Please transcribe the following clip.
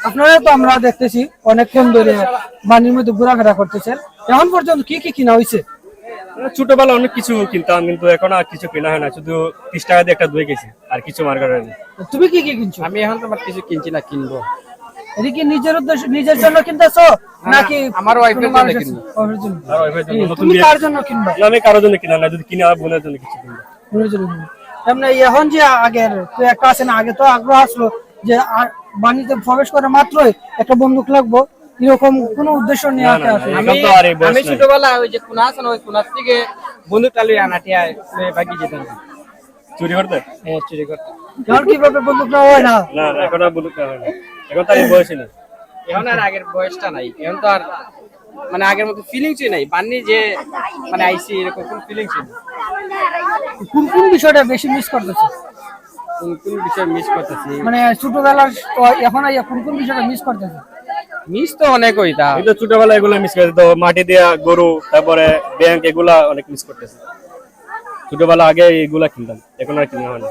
আপনারা তো আমরা দেখতেছি অনেকক্ষণ ধরে বাড়ির মধ্যে ঘোরাফেরা করতেছেন, এখন পর্যন্ত কি কি কিনা হয়েছে? ছোটবেলা অনেক কিছু কিনতাম, কিন্তু এখন আর কিছু কেনা হয় না, শুধু 30 টাকা দিয়ে একটা দই গেছি, আর কিছু মার্কেট হয়নি। তুমি কি কি কিনছো? আমি এখন তোমার কিছু কিনছি না, কিনবো। এটা কি নিজের উদ্দেশ্য, নিজের জন্য কিনতেছো নাকি আমার ওয়াইফের জন্য কিনবো। ওর জন্য? আর ওইভাবে জন্য নতুন তুমি বিয়ে- কার জন্য কিনবা? না, আমি কারোর জন্য কিনা না, যদি কিনে আমার বোনের জন্য কিছু কিনবো। ওর জন্য কিনবা। এমনি এখন যে আগের তো একটা আছে না, আগে তো আগ্রহ আসলো যে বাণিজ্যে প্রবেশ করে মাত্রই একটা বন্দুক লাগবো, এরকম কোনো উদ্দেশ্য নিয়ে না, আসে না, আসে? না, আমি এখন তো আর এই বয়স আমি নাই। ছোটবেলায় ওই যে কোনা আছে না, ওই কোনার থেকে বন্দুক টালিয়ে আনাটিয়া বাকি যেতাম। চুরি করতে? হ্যাঁ, চুরি করতে। এখন কিভাবে বন্দুক নেওয়া হয় না? না, না, এখন আর বলুক না হয় না, এখন তো আর এই বয়সই নেই। এখন আর আগের বয়সটা নাই, এখন তো আর মানে আগের মতো ফিলিংসই নাই। বান্নি যে মানে আইসি এরকম কোন ফিলিংসই নেই। কোন কোন বিষয়টা বেশি মিস করতেছে? কোন কোন বিষয় মিস করতেছি? মানে ছোটবেলার তো এখন আইয়া কোন কোন বিষয়টা মিস করতেছে? মিস তো অনেক হইতা। এই তো ছোটবেলায় এগুলো মিস করে তো, মাটি দিয়া গরু, তারপরে ব্যাংক, এগুলা অনেক মিস করতেছে। ছোটবেলা আগে এগুলা কিনতাম, এখন আর কিনা হয় না।